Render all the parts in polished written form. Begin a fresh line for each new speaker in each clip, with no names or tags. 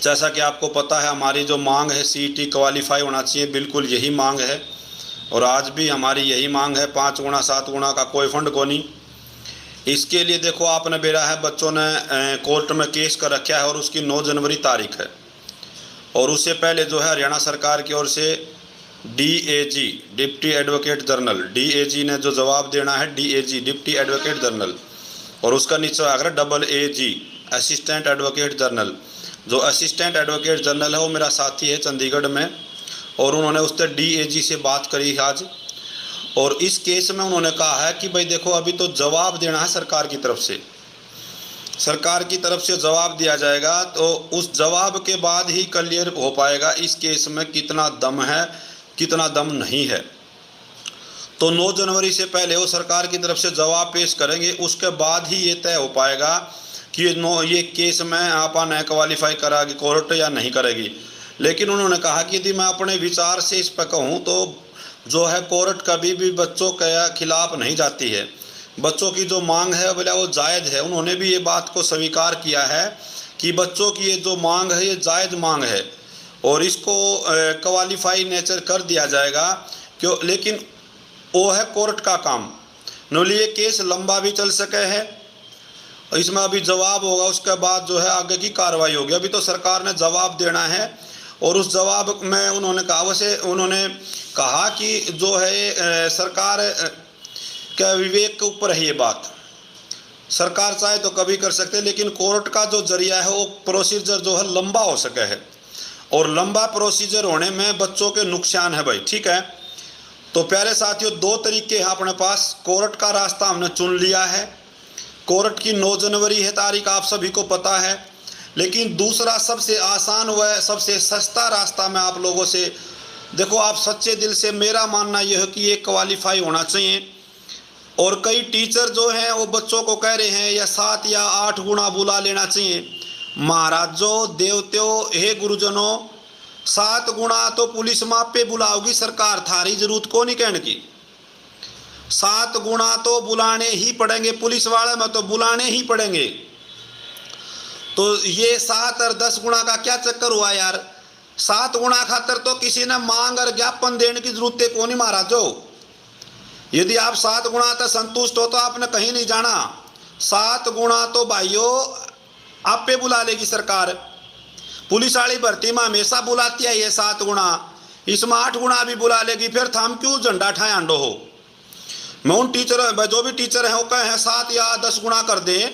जैसा कि आपको पता है हमारी जो मांग है सीईटी क्वालिफाई होना चाहिए, बिल्कुल यही मांग है और आज भी हमारी यही मांग है। 5 गुना 7 गुना का कोई फंड को नहीं। इसके लिए देखो आपने बेरा है, बच्चों ने कोर्ट में केस कर रखा है और उसकी 9 जनवरी तारीख है। और उससे पहले जो है हरियाणा सरकार की ओर से DAG deputy advocate general, DAG ने जो जवाब देना है, डीएजी डिप्टी एडवोकेट जनरल, और उसका नीचे अगर डबल एजी असिस्टेंट एडवोकेट जनरल। जो असिस्टेंट एडवोकेट जनरल है वो मेरा साथी है चंडीगढ़ में, और उन्होंने उससे डीएजी से बात करी आज। और इस केस में उन्होंने कहा है कि भाई देखो अभी तो जवाब देना है सरकार की तरफ से, सरकार की तरफ से जवाब दिया जाएगा, तो उस जवाब के बाद ही क्लियर हो पाएगा इस केस में कितना दम है कितना दम नहीं है। तो 9 जनवरी से पहले वो सरकार की तरफ से जवाब पेश करेंगे, उसके बाद ही ये तय हो पाएगा कि ये केस में आपा न क्वालिफाई कराएगी कोर्ट या नहीं करेगी। लेकिन उन्होंने कहा कि यदि मैं अपने विचार से इस पर कहूँ तो जो है कोर्ट कभी भी बच्चों के खिलाफ नहीं जाती है। बच्चों की जो मांग है बोला वो जायज़ है। उन्होंने भी ये बात को स्वीकार किया है कि बच्चों की ये जो मांग है ये जायज़ मांग है और इसको क्वालिफाई नेचर कर दिया जाएगा क्यों। लेकिन वो है कोर्ट का काम, नोली ये केस लंबा भी चल सके है, इसमें अभी जवाब होगा, उसके बाद जो है आगे की कार्रवाई होगी। अभी तो सरकार ने जवाब देना है और उस जवाब में उन्होंने कहा, वैसे उन्होंने कहा कि जो है सरकार के विवेक के ऊपर है ये बात, सरकार चाहे तो कभी कर सकते, लेकिन कोर्ट का जो जरिया है वो प्रोसीजर जो है लंबा हो सके है और लंबा प्रोसीजर होने में बच्चों के नुकसान है भाई, ठीक है। तो प्यारे साथियों 2 तरीके हैं अपने पास। कोर्ट का रास्ता हमने चुन लिया है, कोर्ट की 9 जनवरी है तारीख, आप सभी को पता है। लेकिन दूसरा सबसे आसान व सबसे सस्ता रास्ता मैं आप लोगों से, देखो आप सच्चे दिल से, मेरा मानना यह है कि ये क्वालिफाई होना चाहिए। और कई टीचर जो हैं वो बच्चों को कह रहे हैं या 7 या 8 गुना बुला लेना चाहिए। महाराजों देवत्यों हे गुरुजनों, 7 गुना तो पुलिस माप पे बुलाओगी सरकार, थारी जरूरत को नहीं कहने की। 7 गुना तो बुलाने ही पड़ेंगे, पुलिस वाले में तो बुलाने ही पड़ेंगे। तो ये 7 और 10 गुना का क्या चक्कर हुआ यार। 7 गुना खातर तो किसी ने मांग और ज्ञापन देने की जरूरत को नहीं महाराजों। यदि आप 7 गुना तक संतुष्ट हो तो आपने कहीं नहीं जाना। 7 गुना तो भाइयों आप पे बुला लेगी सरकार। पुलिस वाली भर्ती में हमेशा बुलाती है ये 7 गुना, इसमें 8 गुना भी बुला लेगी, फिर थाम क्यों झंडा ठाए आंडो हो। मैं उन टीचर जो भी टीचर हैं वो कहे 7 या 10 गुना कर दें,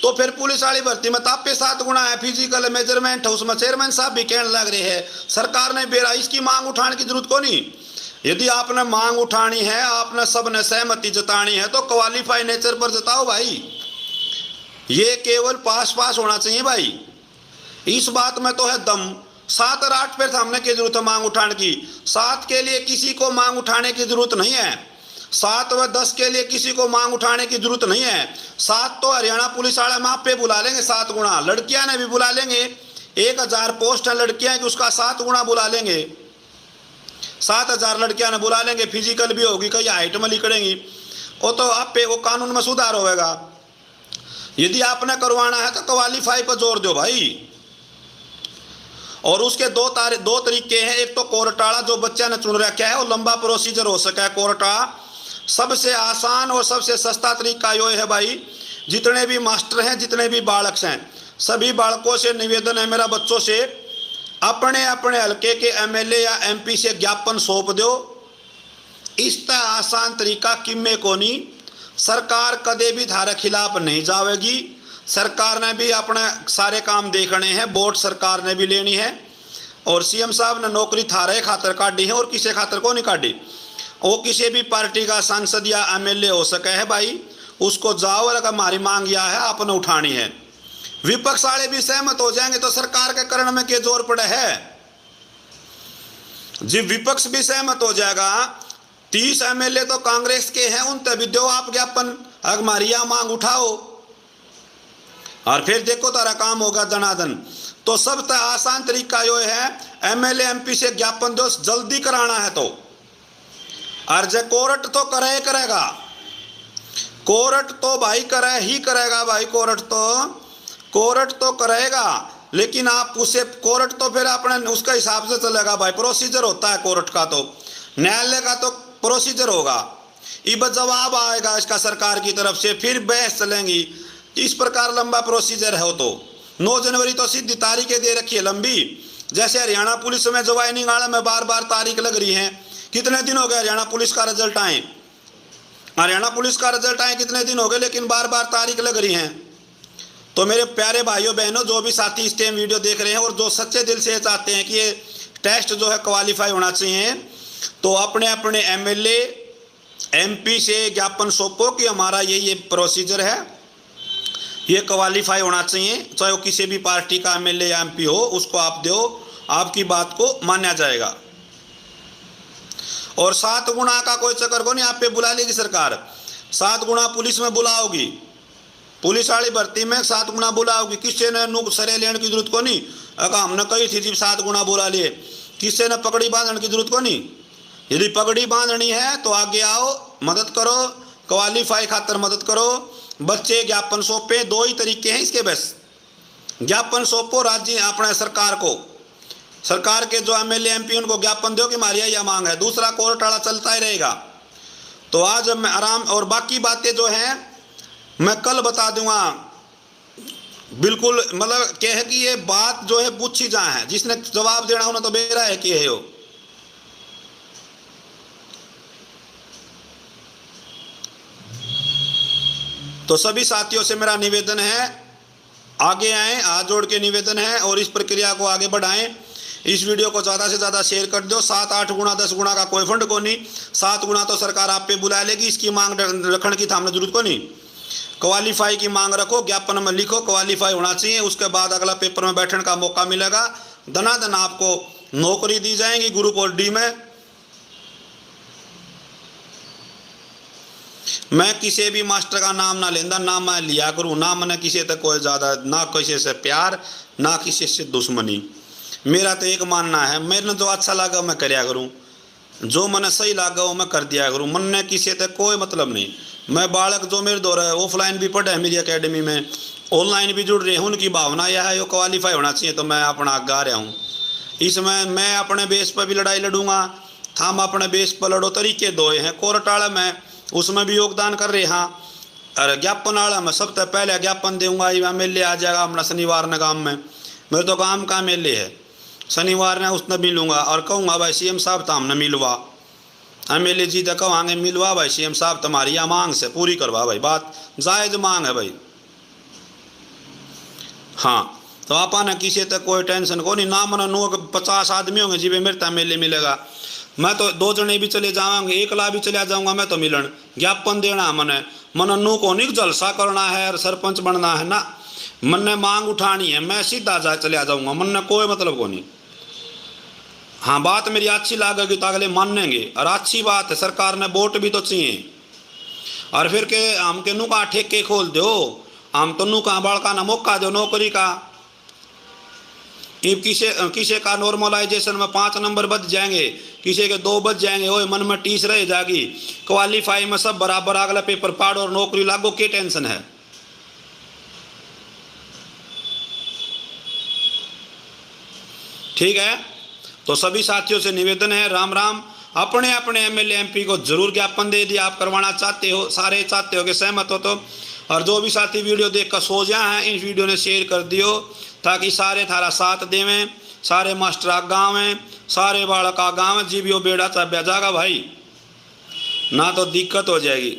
तो फिर पुलिस वाली भर्ती में ताप पे 7 गुना है, फिजिकल मेजरमेंट है उसमें चेयरमैन साहब भी कहने लग रहे हैं सरकार ने बेरा इसकी मांग उठाने की जरूरत को नहीं। यदि आपने मांग उठानी है, आपने सबने सहमति जतानी है तो क्वालिफाई नेचर पर जताओ भाई। ये केवल पास होना चाहिए भाई, इस बात में तो है दम। 7 और 8 पर थामने की जरूरत है मांग उठाने की। 7 के लिए किसी को मांग उठाने की जरूरत नहीं है, 7 व 10 के लिए किसी को मांग उठाने की जरूरत नहीं है। 7 तो हरियाणा पुलिस वाले माप पे बुला लेंगे 7 गुना, लड़कियां ने भी बुला लेंगे, 1000 पोस्ट है लड़कियां की, उसका 7 गुना बुला लेंगे, 7000 लड़कियां ने बुला लेंगे। फिजिकल भी होगी, कई हाइट में लिखड़ेंगी, वो तो आप पे वो कानून में सुधार होगा। यदि आपने करवाना है तो क्वालिफाई पर जोर दो भाई। और उसके 2 तरीके हैं। एक तो कोर्टाड़ा जो बच्चा ने चुन रखा है वो लंबा प्रोसीजर हो सका है कोर्टाड़ा। सबसे आसान और सबसे सस्ता तरीका यो है भाई, जितने भी मास्टर हैं जितने भी बालक हैं, सभी बालकों से निवेदन है मेरा, बच्चों से अपने अपने हल्के के एमएलए या एमपी से ज्ञापन सौंप दो। इसका आसान तरीका किम्मे को नहीं, सरकार कदे भी थारे खिलाफ नहीं जाएगी। सरकार ने भी अपने सारे काम देखने हैं, वोट सरकार ने भी लेनी है और सीएम साहब ने नौकरी थारे खातर काटी है और किसी खातर को नहीं काटी। वो किसी भी पार्टी का सांसद या एमएलए हो सके है भाई, उसको जाओ और अगर हमारी मांग यह है आपने उठानी है। विपक्ष वाले भी सहमत हो जाएंगे तो सरकार के करण में क्या जोर पड़े है जी। विपक्ष भी सहमत हो जाएगा, 30 एमएलए तो कांग्रेस के हैं, उन तभी दो आप ज्ञापन, हमारी यह मांग उठाओ और फिर देखो तारा काम होगा दनादन। तो सबसे आसान तरीका यो है, एमएलए एमपी से ज्ञापन दो, जल्दी कराना है तो। और जो कोर्ट तो करेगा, कोर्ट तो भाई करे ही करेगा भाई, कोर्ट तो करेगा। लेकिन आप उसे कोर्ट तो फिर अपने उसका हिसाब से चलेगा भाई, प्रोसीजर होता है कोर्ट का, तो न्यायालय का तो प्रोसीजर होगा। इब जवाब आएगा इसका सरकार की तरफ से, फिर बहस चलेंगी। इस प्रकार लंबा प्रोसीजर है। वो तो 9 जनवरी तो सीधी तारीखें दे रखी है लंबी। जैसे हरियाणा पुलिस में ज्वाइनिंग आने में बार बार तारीख लग रही है। कितने दिन हो गए हरियाणा पुलिस का रिजल्ट आए, हरियाणा पुलिस का रिजल्ट आए कितने दिन हो गए, लेकिन बार बार तारीख लग रही है। तो मेरे प्यारे भाइयों बहनों, जो भी साथी इस टाइम वीडियो देख रहे हैं और जो सच्चे दिल से चाहते हैं कि ये टेस्ट जो है क्वालिफाई होना चाहिए, तो अपने अपने एमएलए एमपी से ज्ञापन सौंपो कि हमारा ये प्रोसीजर है, ये क्वालिफाई होना चाहिए। चाहे वो किसी भी पार्टी का एमएलए या एमपी हो, उसको आप दो, आपकी बात को माना जाएगा। और 7 गुना का कोई चक्कर को नहीं, आप पे बुला लेगी सरकार। 7 गुना पुलिस में बुलाओगी, पुलिस वाली भर्ती में 7 गुना बुलाओगी। किसी ने नुक सरे लेने की जरूरत को नहीं। अगर हमने कही थी जब 7 गुना बुला लिए, किसी ने पगड़ी बांधने की जरूरत को नहीं। यदि पगड़ी बांधनी है तो आगे आओ, मदद करो, क्वालिफाई खातर मदद करो। बच्चे ज्ञापन सौंपे, 2 ही तरीके हैं इसके, बस ज्ञापन सौंपो राज्य अपने सरकार को, सरकार के जो एमएलए एमपी उनको ज्ञापन दो कि हमारी यह मांग है। दूसरा कोर्ट वाला चलता ही रहेगा। तो आज मैं आराम, और बाकी बातें जो हैं मैं कल बता दूंगा। बिल्कुल मतलब कह कि ये बात जो है पूछी जा है, जिसने जवाब देना होना तो बेरा है कि है हो। तो सभी साथियों से मेरा निवेदन है, आगे आएं, हाथ जोड़ के निवेदन है, और इस प्रक्रिया को आगे बढ़ाएं। इस वीडियो को ज़्यादा से ज़्यादा शेयर कर दो। 7-8 गुना 10 गुना का कोई फंड को नहीं, 7 गुना तो सरकार आप पे बुला लेगी। इसकी मांग रखने की थामने जरूरत को नहीं। क्वालिफाई की मांग रखो, ज्ञापन में लिखो क्वालिफाई होना चाहिए। उसके बाद अगला पेपर में बैठने का मौका मिलेगा, दनादन आपको नौकरी दी जाएगी ग्रुप और डी में। मैं किसी भी मास्टर का नाम ना लेंदा, ना मैं लिया करूँ, ना मैंने किसी तक कोई ज़्यादा, ना किसी से प्यार, ना किसी से दुश्मनी। मेरा तो एक मानना है, मैंने जो अच्छा लगा मैं करया करूँ, जो मैंने सही लगा वो मैं कर दिया करूँ। मन ने किसी तक कोई मतलब नहीं। मैं बालक जो मेरे दौर है ऑफलाइन भी पढ़े मेरी एकेडमी में, ऑनलाइन भी जुड़ रहे हैं, उनकी भावना यह है वो क्वालिफाई होना चाहिए, तो मैं अपना आगे आ रहा हूँ। इसमें मैं अपने बेस पर भी लड़ाई लड़ूंगा, हम अपने बेस पर लड़ो। तरीके 2 हैं। कोर्ट वाला मैं उसमें भी योगदान कर रहे हैं, और ज्ञापन वाला मैं सबसे पहले ज्ञापन दूंगा। एमएलए आ जाएगा अपना शनिवार ने गाँव में, मेरे तो काम का एमएलए है, शनिवार ने उसने मिलूंगा और कहूँगा भाई सीएम साहब तो हमने मिलवा, एमएलए जी तो कहेंगे मिलवा भाई सीएम साहब तुम्हारी यह मांग से पूरी करवा भाई, बात जायज़ मांग है भाई। हाँ, तो आपने किसी तक कोई टेंशन को नहीं। ना मना 50 आदमी होंगे जी मेरे तो एमएलए मिलेगा, मैं तो 2 जने भी चले जाऊँगे, 1 ला भी चले जाऊँगा मैं तो मिलन। ज्ञापन देना मन नू को नहीं जलसा करना है, सरपंच बनना है ना, मन ने मांग उठानी है, मैं सीधा चले जाऊँगा, मन ने कोई मतलब को नहीं। हाँ, बात मेरी अच्छी लागेगी तो अगले मानेंगे, और अच्छी बात है सरकार ने वोट भी तो चाहिए। और फिर के हम के नू का ठेके खोल दो, हम तो नू का बड़का ना मौका दो नौकरी का। किसी का नॉर्मलाइजेशन में 5 नंबर बच जाएंगे, किसी के 2 बच जाएंगे, वो मन में टीस रह जाएगी। क्वालिफाई में सब बराबर, अगला पेपर पाड़ और नौकरी लागो, क्या टेंशन है। ठीक है, तो सभी साथियों से निवेदन है, राम राम। अपने अपने एमएलए एमपी को जरूर ज्ञापन दे दिया। आप करवाना चाहते हो, सारे चाहते हो कि सहमत हो तो। और जो भी साथी वीडियो देखकर सो जाए हैं, इन वीडियो ने शेयर कर दियो ताकि सारे थारा साथ देवें, सारे मास्टर गाँव में, सारे बालक गाँव में, जी भी वो बेड़ा चाह जाएगा भाई, ना तो दिक्कत हो जाएगी।